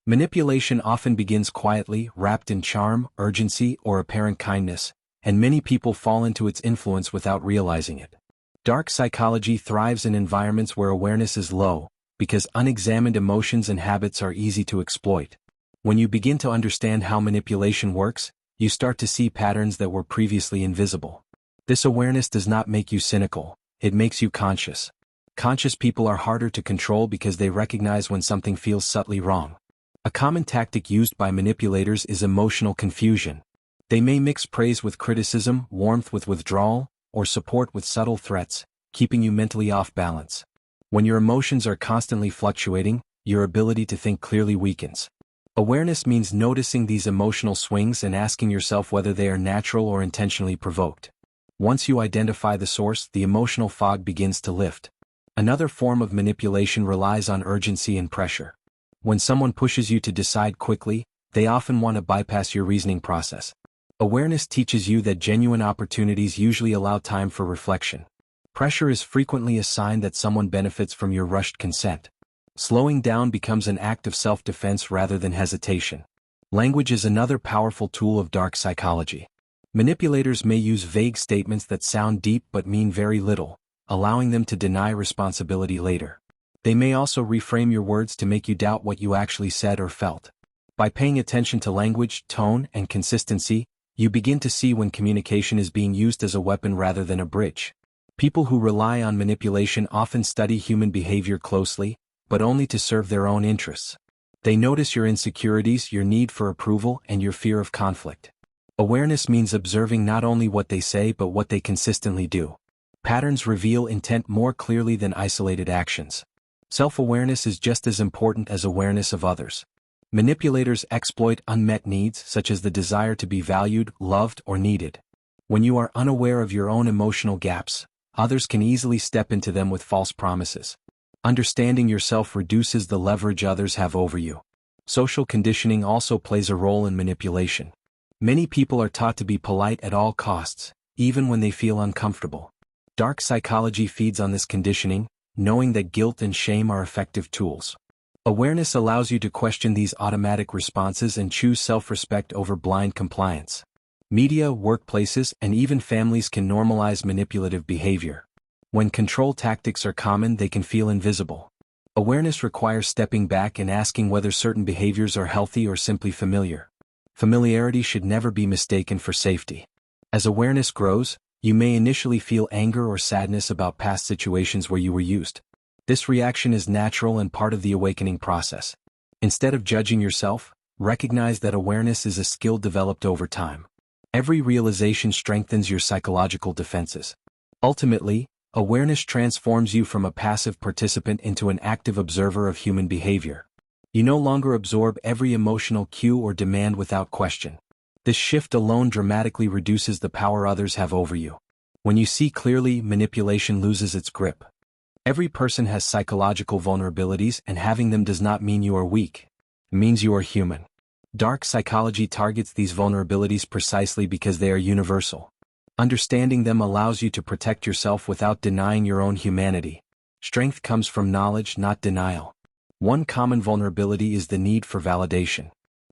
Manipulation often begins quietly, wrapped in charm, urgency, or apparent kindness, and many people fall into its influence without realizing it. Dark psychology thrives in environments where awareness is low, because unexamined emotions and habits are easy to exploit. When you begin to understand how manipulation works, you start to see patterns that were previously invisible. This awareness does not make you cynical, it makes you conscious. Conscious people are harder to control because they recognize when something feels subtly wrong. A common tactic used by manipulators is emotional confusion. They may mix praise with criticism, warmth with withdrawal, or support with subtle threats, keeping you mentally off balance. When your emotions are constantly fluctuating, your ability to think clearly weakens. Awareness means noticing these emotional swings and asking yourself whether they are natural or intentionally provoked. Once you identify the source, the emotional fog begins to lift. Another form of manipulation relies on urgency and pressure. When someone pushes you to decide quickly, they often want to bypass your reasoning process. Awareness teaches you that genuine opportunities usually allow time for reflection. Pressure is frequently a sign that someone benefits from your rushed consent. Slowing down becomes an act of self-defense rather than hesitation. Language is another powerful tool of dark psychology. Manipulators may use vague statements that sound deep but mean very little, allowing them to deny responsibility later. They may also reframe your words to make you doubt what you actually said or felt. By paying attention to language, tone, and consistency, you begin to see when communication is being used as a weapon rather than a bridge. People who rely on manipulation often study human behavior closely, but only to serve their own interests. They notice your insecurities, your need for approval, and your fear of conflict. Awareness means observing not only what they say but what they consistently do. Patterns reveal intent more clearly than isolated actions. Self-awareness is just as important as awareness of others. Manipulators exploit unmet needs such as the desire to be valued, loved, or needed. When you are unaware of your own emotional gaps, others can easily step into them with false promises. Understanding yourself reduces the leverage others have over you. Social conditioning also plays a role in manipulation. Many people are taught to be polite at all costs, even when they feel uncomfortable. Dark psychology feeds on this conditioning, knowing that guilt and shame are effective tools. Awareness allows you to question these automatic responses and choose self-respect over blind compliance. Media, workplaces, and even families can normalize manipulative behavior. When control tactics are common, they can feel invisible. Awareness requires stepping back and asking whether certain behaviors are healthy or simply familiar. Familiarity should never be mistaken for safety. As awareness grows, you may initially feel anger or sadness about past situations where you were used. This reaction is natural and part of the awakening process. Instead of judging yourself, recognize that awareness is a skill developed over time. Every realization strengthens your psychological defenses. Ultimately, awareness transforms you from a passive participant into an active observer of human behavior. You no longer absorb every emotional cue or demand without question. This shift alone dramatically reduces the power others have over you. When you see clearly, manipulation loses its grip. Every person has psychological vulnerabilities, and having them does not mean you are weak. It means you are human. Dark psychology targets these vulnerabilities precisely because they are universal. Understanding them allows you to protect yourself without denying your own humanity. Strength comes from knowledge, not denial. One common vulnerability is the need for validation.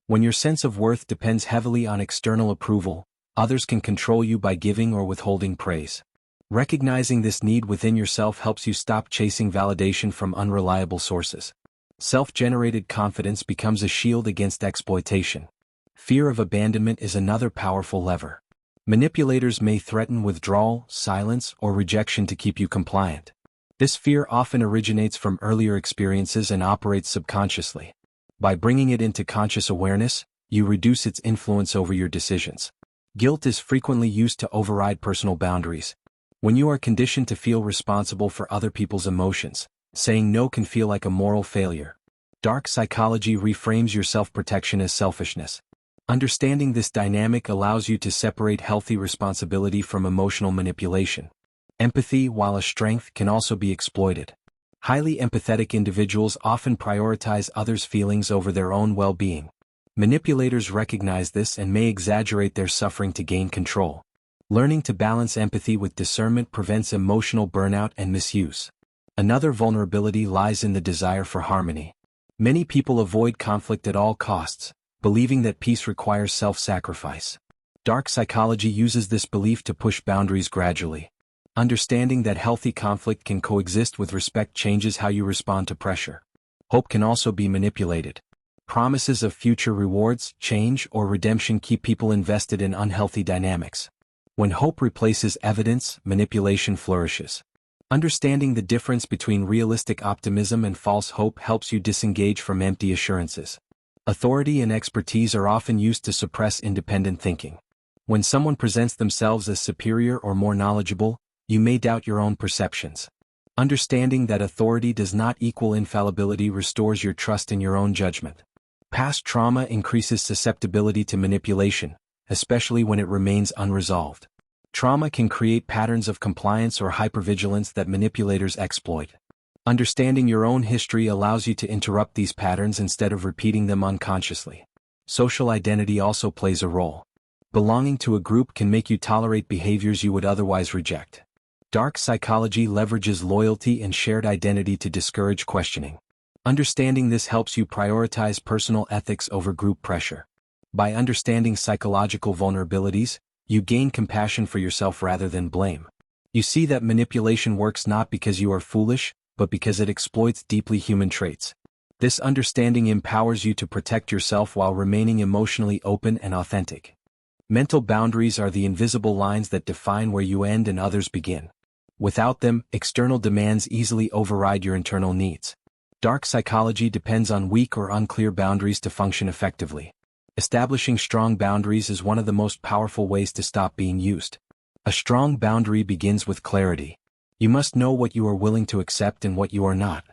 When your sense of worth depends heavily on external approval, others can control you by giving or withholding praise. Recognizing this need within yourself helps you stop chasing validation from unreliable sources. Self-generated confidence becomes a shield against exploitation. Fear of abandonment is another powerful lever. Manipulators may threaten withdrawal, silence, or rejection to keep you compliant. This fear often originates from earlier experiences and operates subconsciously. By bringing it into conscious awareness, you reduce its influence over your decisions. Guilt is frequently used to override personal boundaries. When you are conditioned to feel responsible for other people's emotions, saying no can feel like a moral failure. Dark psychology reframes your self-protection as selfishness. Understanding this dynamic allows you to separate healthy responsibility from emotional manipulation. Empathy, while a strength, can also be exploited. Highly empathetic individuals often prioritize others' feelings over their own well-being. Manipulators recognize this and may exaggerate their suffering to gain control. Learning to balance empathy with discernment prevents emotional burnout and misuse. Another vulnerability lies in the desire for harmony. Many people avoid conflict at all costs, believing that peace requires self-sacrifice. Dark psychology uses this belief to push boundaries gradually. Understanding that healthy conflict can coexist with respect changes how you respond to pressure. Hope can also be manipulated. Promises of future rewards, change, or redemption keep people invested in unhealthy dynamics. When hope replaces evidence, manipulation flourishes. Understanding the difference between realistic optimism and false hope helps you disengage from empty assurances. Authority and expertise are often used to suppress independent thinking. When someone presents themselves as superior or more knowledgeable, you may doubt your own perceptions. Understanding that authority does not equal infallibility restores your trust in your own judgment. Past trauma increases susceptibility to manipulation, especially when it remains unresolved. Trauma can create patterns of compliance or hypervigilance that manipulators exploit. Understanding your own history allows you to interrupt these patterns instead of repeating them unconsciously. Social identity also plays a role. Belonging to a group can make you tolerate behaviors you would otherwise reject. Dark psychology leverages loyalty and shared identity to discourage questioning. Understanding this helps you prioritize personal ethics over group pressure. By understanding psychological vulnerabilities, you gain compassion for yourself rather than blame. You see that manipulation works not because you are foolish, but because it exploits deeply human traits. This understanding empowers you to protect yourself while remaining emotionally open and authentic. Mental boundaries are the invisible lines that define where you end and others begin. Without them, external demands easily override your internal needs. Dark psychology depends on weak or unclear boundaries to function effectively. Establishing strong boundaries is one of the most powerful ways to stop being used. A strong boundary begins with clarity. You must know what you are willing to accept and what you are not.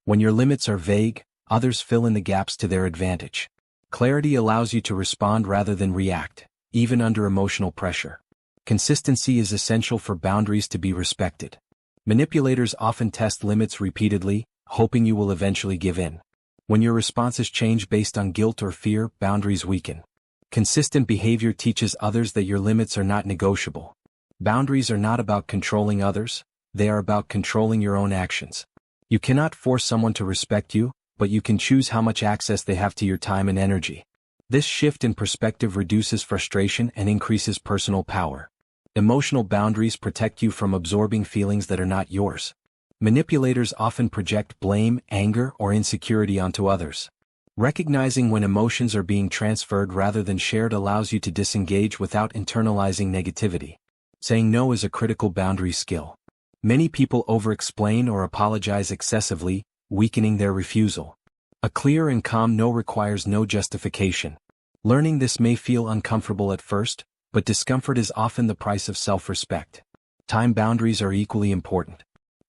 When your limits are vague, others fill in the gaps to their advantage. Clarity allows you to respond rather than react, even under emotional pressure. Consistency is essential for boundaries to be respected. Manipulators often test limits repeatedly, hoping you will eventually give in. When your responses change based on guilt or fear, boundaries weaken. Consistent behavior teaches others that your limits are not negotiable. Boundaries are not about controlling others, they are about controlling your own actions. You cannot force someone to respect you, but you can choose how much access they have to your time and energy. This shift in perspective reduces frustration and increases personal power. Emotional boundaries protect you from absorbing feelings that are not yours. Manipulators often project blame, anger, or insecurity onto others. Recognizing when emotions are being transferred rather than shared allows you to disengage without internalizing negativity. Saying no is a critical boundary skill. Many people over-explain or apologize excessively, weakening their refusal. A clear and calm no requires no justification. Learning this may feel uncomfortable at first, but discomfort is often the price of self-respect. Time boundaries are equally important.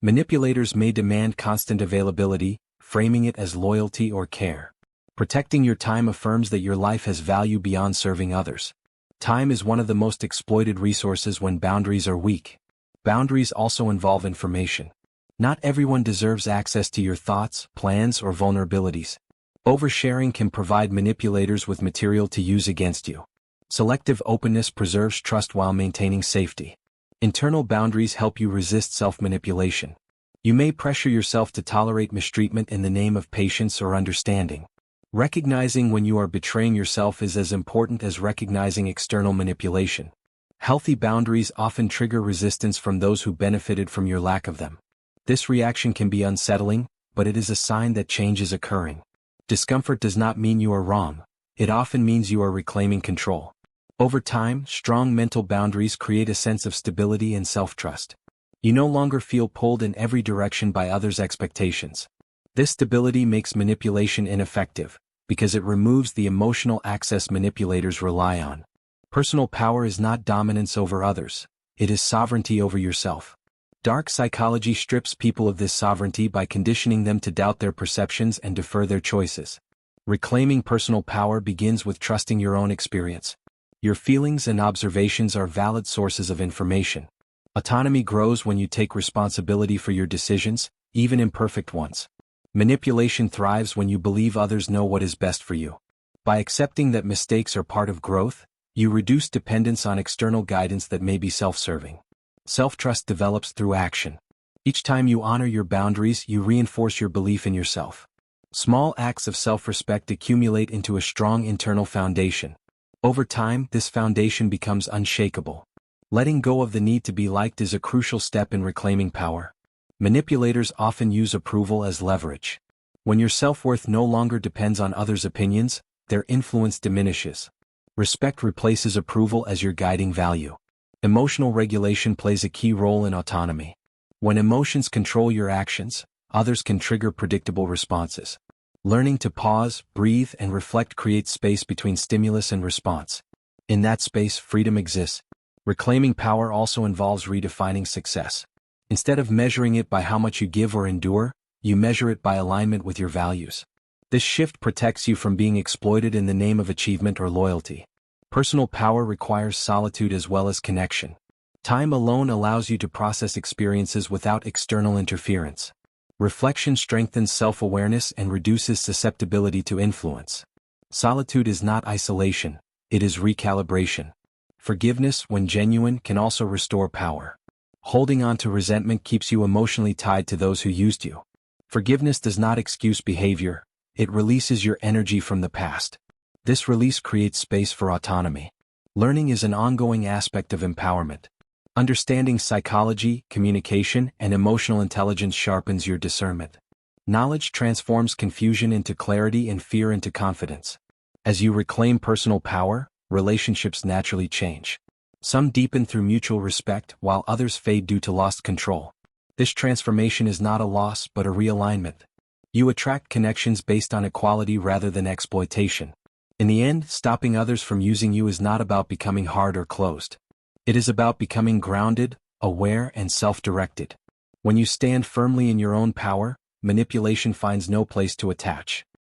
Manipulators may demand constant availability, framing it as loyalty or care. Protecting your time affirms that your life has value beyond serving others. Time is one of the most exploited resources when boundaries are weak. Boundaries also involve information. Not everyone deserves access to your thoughts, plans, or vulnerabilities. Oversharing can provide manipulators with material to use against you. Selective openness preserves trust while maintaining safety. Internal boundaries help you resist self-manipulation. You may pressure yourself to tolerate mistreatment in the name of patience or understanding. Recognizing when you are betraying yourself is as important as recognizing external manipulation. Healthy boundaries often trigger resistance from those who benefited from your lack of them. This reaction can be unsettling, but it is a sign that change is occurring. Discomfort does not mean you are wrong. It often means you are reclaiming control. Over time, strong mental boundaries create a sense of stability and self-trust. You no longer feel pulled in every direction by others' expectations. This stability makes manipulation ineffective, because it removes the emotional access manipulators rely on. Personal power is not dominance over others, it is sovereignty over yourself. Dark psychology strips people of this sovereignty by conditioning them to doubt their perceptions and defer their choices. Reclaiming personal power begins with trusting your own experience. Your feelings and observations are valid sources of information. Autonomy grows when you take responsibility for your decisions, even imperfect ones. Manipulation thrives when you believe others know what is best for you. By accepting that mistakes are part of growth, you reduce dependence on external guidance that may be self-serving. Self-trust develops through action. Each time you honor your boundaries, you reinforce your belief in yourself. Small acts of self-respect accumulate into a strong internal foundation. Over time, this foundation becomes unshakable. Letting go of the need to be liked is a crucial step in reclaiming power. Manipulators often use approval as leverage. When your self-worth no longer depends on others' opinions, their influence diminishes. Respect replaces approval as your guiding value. Emotional regulation plays a key role in autonomy. When emotions control your actions, others can trigger predictable responses. Learning to pause, breathe, and reflect creates space between stimulus and response. In that space, freedom exists. Reclaiming power also involves redefining success. Instead of measuring it by how much you give or endure, you measure it by alignment with your values. This shift protects you from being exploited in the name of achievement or loyalty. Personal power requires solitude as well as connection. Time alone allows you to process experiences without external interference. Reflection strengthens self-awareness and reduces susceptibility to influence. Solitude is not isolation, it is recalibration. Forgiveness, when genuine, can also restore power. Holding on to resentment keeps you emotionally tied to those who used you. Forgiveness does not excuse behavior, it releases your energy from the past. This release creates space for autonomy. Learning is an ongoing aspect of empowerment. Understanding psychology, communication, and emotional intelligence sharpens your discernment. Knowledge transforms confusion into clarity and fear into confidence. As you reclaim personal power, relationships naturally change. Some deepen through mutual respect, while others fade due to lost control. This transformation is not a loss but a realignment. You attract connections based on equality rather than exploitation. In the end, stopping others from using you is not about becoming hard or closed. It is about becoming grounded, aware, and self-directed. When you stand firmly in your own power, manipulation finds no place to attach.